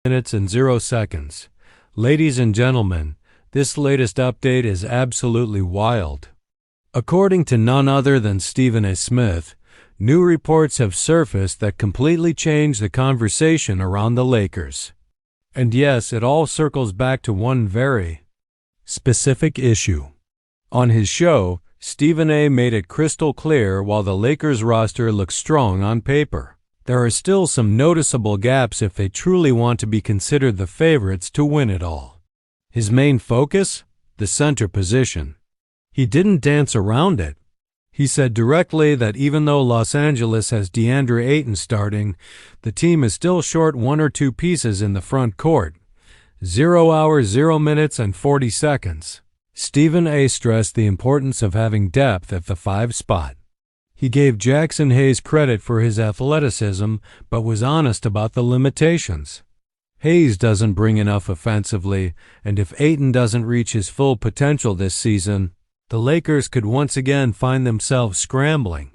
minutes and 0 seconds. Ladies and gentlemen, this latest update is absolutely wild. According to none other than Stephen A. Smith, new reports have surfaced that completely change the conversation around the Lakers. And yes, it all circles back to one very specific issue. On his show, Stephen A. made it crystal clear while the Lakers roster looks strong on paper, there are still some noticeable gaps if they truly want to be considered the favorites to win it all. His main focus? The center position. He didn't dance around it. He said directly that even though Los Angeles has DeAndre Ayton starting, the team is still short one or two pieces in the front court. 0 hours, 0 minutes, and 40 seconds. Stephen A. stressed the importance of having depth at the 5 spot. He gave Jackson Hayes credit for his athleticism, but was honest about the limitations. Hayes doesn't bring enough offensively, and if Ayton doesn't reach his full potential this season, the Lakers could once again find themselves scrambling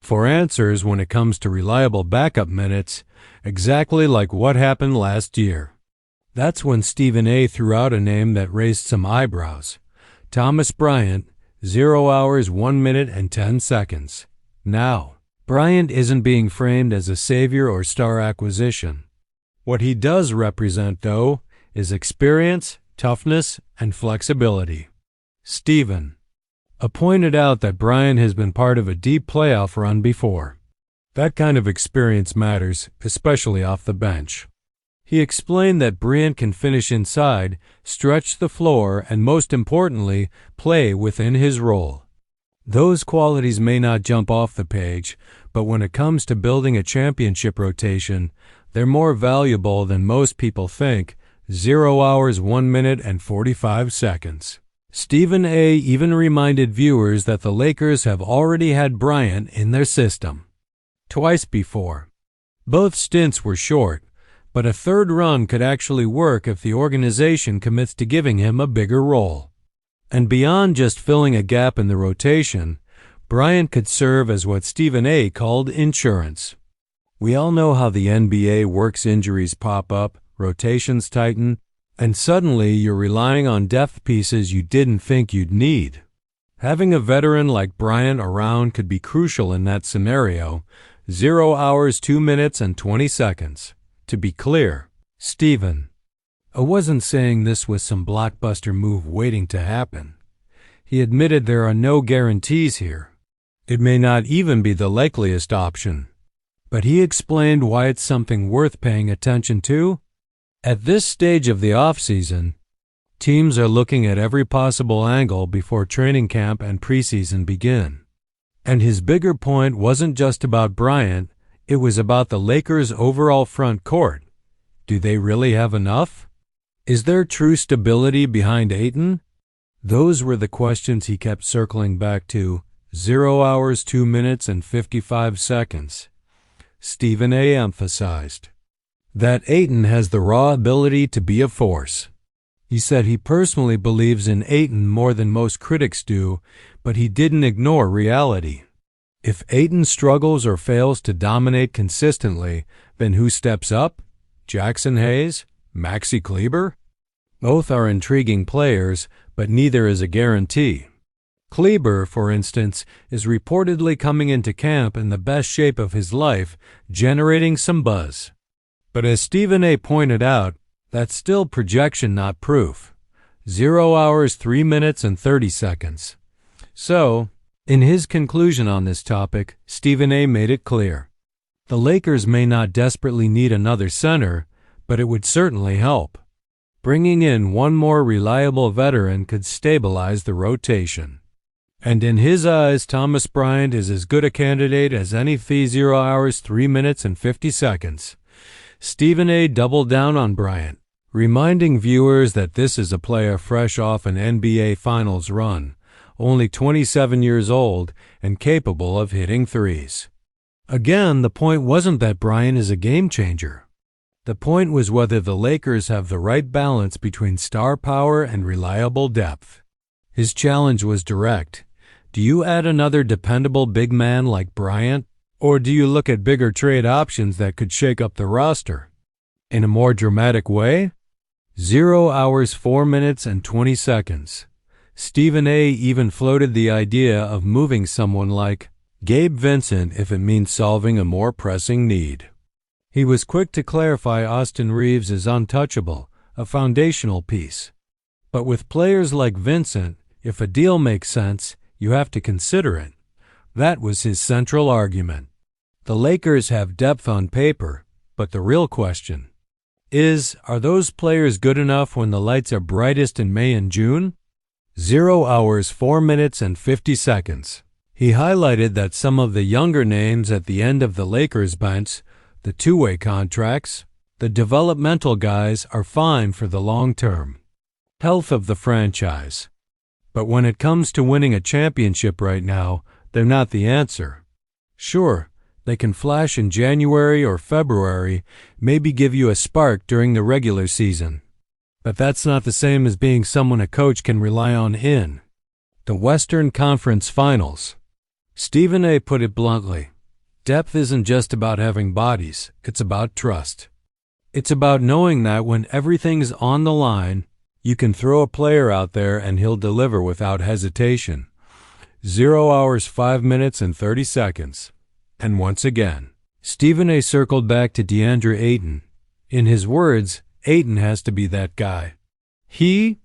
for answers when it comes to reliable backup minutes, exactly like what happened last year. That's when Stephen A. threw out a name that raised some eyebrows. Thomas Bryant, 0 hours, 1 minute, and 10 seconds. Now, Bryant isn't being framed as a savior or star acquisition. What he does represent, though, is experience, toughness, and flexibility. Stephen A. pointed out that Bryant has been part of a deep playoff run before. That kind of experience matters, especially off the bench. He explained that Bryant can finish inside, stretch the floor, and most importantly, play within his role. Those qualities may not jump off the page, but when it comes to building a championship rotation, they're more valuable than most people think. 0 hours, 1 minute, and 45 seconds. Stephen A. even reminded viewers that the Lakers have already had Bryant in their system twice before. Both stints were short, but a third run could actually work if the organization commits to giving him a bigger role. And beyond just filling a gap in the rotation, Bryant could serve as what Stephen A. called insurance. We all know how the NBA works. Injuries pop up, rotations tighten, and suddenly you're relying on depth pieces you didn't think you'd need. Having a veteran like Bryant around could be crucial in that scenario. 0 hours, 2 minutes, and 20 seconds. To be clear, Stephen A. wasn't saying this was some blockbuster move waiting to happen. He admitted there are no guarantees here. It may not even be the likeliest option. But he explained why it's something worth paying attention to. At this stage of the offseason, teams are looking at every possible angle before training camp and preseason begin. And his bigger point wasn't just about Bryant, it was about the Lakers' overall front court. Do they really have enough? Is there true stability behind Ayton? Those were the questions he kept circling back to. 0 hours, 2 minutes, and 55 seconds. Stephen A. emphasized that Ayton has the raw ability to be a force. He said he personally believes in Ayton more than most critics do, but he didn't ignore reality. If Ayton struggles or fails to dominate consistently, then who steps up? Jackson Hayes? Maxi Kleber? Both are intriguing players, but neither is a guarantee. Kleber, for instance, is reportedly coming into camp in the best shape of his life, generating some buzz. But as Stephen A. pointed out, that's still projection, not proof. 0 hours, 3 minutes, and 30 seconds. So, in his conclusion on this topic, Stephen A. made it clear. The Lakers may not desperately need another center, but it would certainly help. Bringing in one more reliable veteran could stabilize the rotation. And in his eyes, Thomas Bryant is as good a candidate as any. 0 hours, 3 minutes, and 50 seconds. Stephen A. doubled down on Bryant, reminding viewers that this is a player fresh off an NBA Finals run, only 27 years old and capable of hitting threes. Again, the point wasn't that Bryant is a game changer. The point was whether the Lakers have the right balance between star power and reliable depth. His challenge was direct. Do you add another dependable big man like Bryant, or do you look at bigger trade options that could shake up the roster? In a more dramatic way, 0 hours 4 minutes and 20 seconds. Stephen A. even floated the idea of moving someone like Gabe Vincent if it means solving a more pressing need. He was quick to clarify Austin Reeves is untouchable, a foundational piece. But with players like Vincent, if a deal makes sense, you have to consider it. That was his central argument. The Lakers have depth on paper, but the real question is, are those players good enough when the lights are brightest in May and June? 0 hours 4 minutes and 50 seconds. He highlighted that some of the younger names at the end of the Lakers bench, the two-way contracts, the developmental guys are fine for the long term health of the franchise. But when it comes to winning a championship right now, they're not the answer. Sure, they can flash in January or February, maybe give you a spark during the regular season. But that's not the same as being someone a coach can rely on in the Western Conference Finals. Stephen A. put it bluntly, depth isn't just about having bodies, it's about trust. It's about knowing that when everything's on the line, you can throw a player out there and he'll deliver without hesitation. 0 hours 5 minutes and 30 seconds. And once again, Stephen A. circled back to DeAndre Ayton. In his words, Ayton has to be that guy. He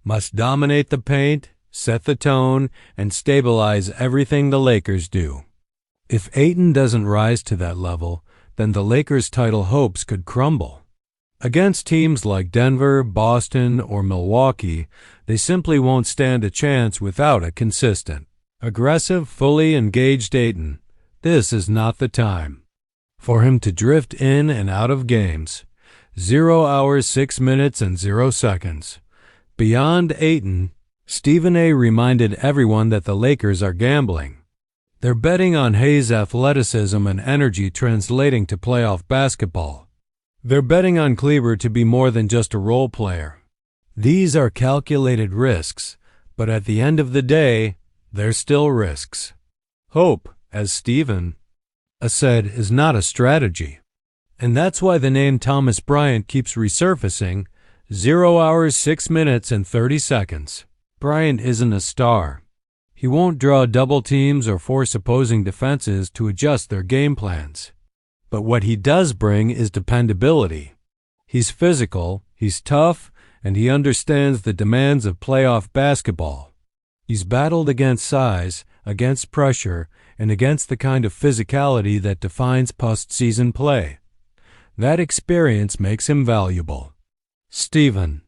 must dominate the paint, set the tone, and stabilize everything the Lakers do. If Ayton doesn't rise to that level, then the Lakers' title hopes could crumble. Against teams like Denver, Boston, or Milwaukee, they simply won't stand a chance without a consistent, aggressive, fully engaged Ayton. This is not the time for him to drift in and out of games. 0 hours 6 minutes and 0 seconds. Beyond Ayton, Stephen A. reminded everyone that the Lakers are gambling. They're betting on Hayes' athleticism and energy translating to playoff basketball. They're betting on Kleber to be more than just a role player. These are calculated risks, but at the end of the day, they're still risks. Hope, as Stephen A. said, is not a strategy. And that's why the name Thomas Bryant keeps resurfacing. 0 hours 6 minutes and 30 seconds. Bryant isn't a star. He won't draw double teams or force opposing defenses to adjust their game plans. But what he does bring is dependability. He's physical, he's tough, and he understands the demands of playoff basketball. He's battled against size, against pressure, and against the kind of physicality that defines postseason play. That experience makes him valuable. Stephen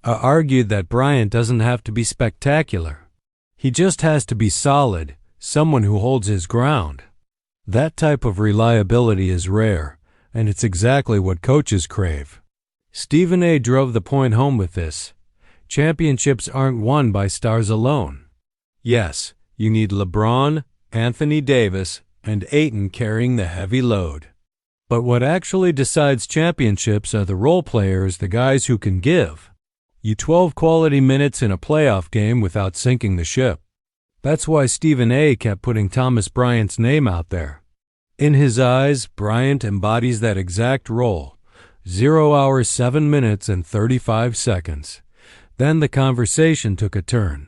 A. argued that Bryant doesn't have to be spectacular. He just has to be solid, someone who holds his ground. That type of reliability is rare, and it's exactly what coaches crave. Stephen A. drove the point home with this. Championships aren't won by stars alone. Yes, you need LeBron, Anthony Davis, and Ayton carrying the heavy load. But what actually decides championships are the role players, the guys who can give you 12 quality minutes in a playoff game without sinking the ship. That's why Stephen A. kept putting Thomas Bryant's name out there. In his eyes, Bryant embodies that exact role. 0 hours 7 minutes and 35 seconds. Then the conversation took a turn.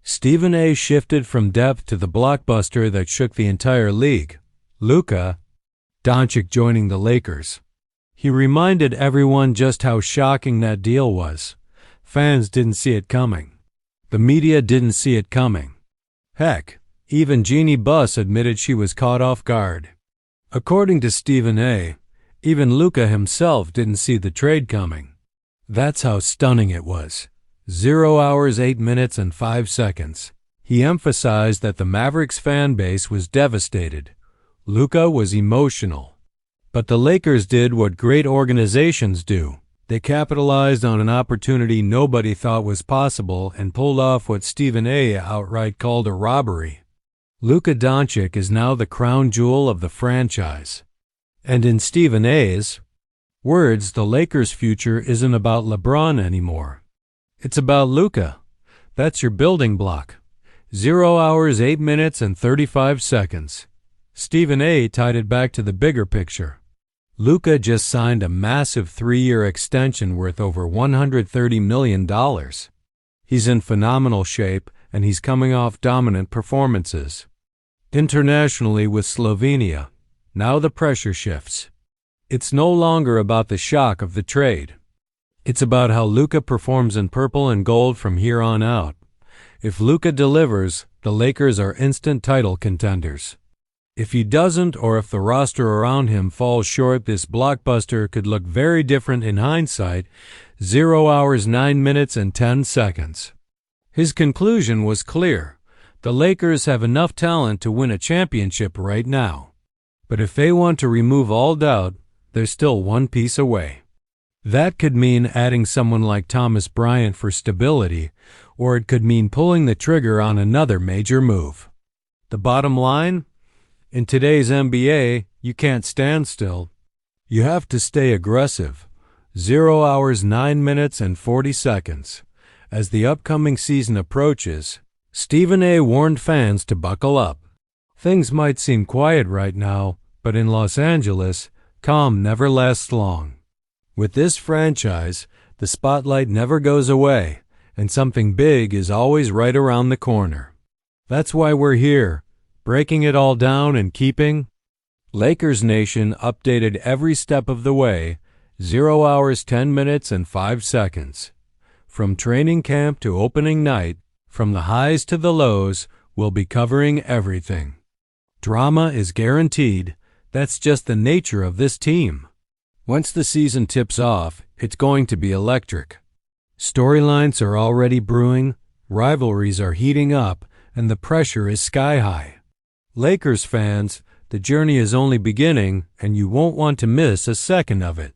Stephen A. shifted from depth to the blockbuster that shook the entire league. Luka Dončić joining the Lakers. He reminded everyone just how shocking that deal was. Fans didn't see it coming. The media didn't see it coming. Heck, even Jeanie Buss admitted she was caught off guard. According to Stephen A., even Luka himself didn't see the trade coming. That's how stunning it was. 0 hours 8 minutes and 5 seconds. He emphasized that the Mavericks fan base was devastated. Luka was emotional. But the Lakers did what great organizations do. They capitalized on an opportunity nobody thought was possible and pulled off what Stephen A. outright called a robbery. Luka Dončić is now the crown jewel of the franchise. And in Stephen A.'s words, the Lakers' future isn't about LeBron anymore. It's about Luka. That's your building block. 0 hours 8 minutes and 35 seconds. Stephen A. tied it back to the bigger picture. Luka just signed a massive 3-year extension worth over $130 million. He's in phenomenal shape, and he's coming off dominant performances. Internationally with Slovenia, now the pressure shifts. It's no longer about the shock of the trade. It's about how Luka performs in purple and gold from here on out. If Luka delivers, the Lakers are instant title contenders. If he doesn't, or if the roster around him falls short, this blockbuster could look very different in hindsight. 0 hours 9 minutes and 10 seconds. His conclusion was clear. The Lakers have enough talent to win a championship right now. But if they want to remove all doubt, they're still one piece away. That could mean adding someone like Thomas Bryant for stability, or it could mean pulling the trigger on another major move. The bottom line? In today's NBA, you can't stand still. You have to stay aggressive. 0 hours 9 minutes and 40 seconds. As the upcoming season approaches, Stephen A. warned fans to buckle up. Things might seem quiet right now, but in Los Angeles, calm never lasts long. With this franchise, the spotlight never goes away, and something big is always right around the corner. That's why we're here, breaking it all down and keeping Lakers Nation updated every step of the way. 0 hours 10 minutes and 5 seconds. From training camp to opening night, from the highs to the lows, we'll be covering everything. Drama is guaranteed. That's just the nature of this team. Once the season tips off, it's going to be electric. Storylines are already brewing, rivalries are heating up, and the pressure is sky high. Lakers fans, the journey is only beginning, and you won't want to miss a second of it.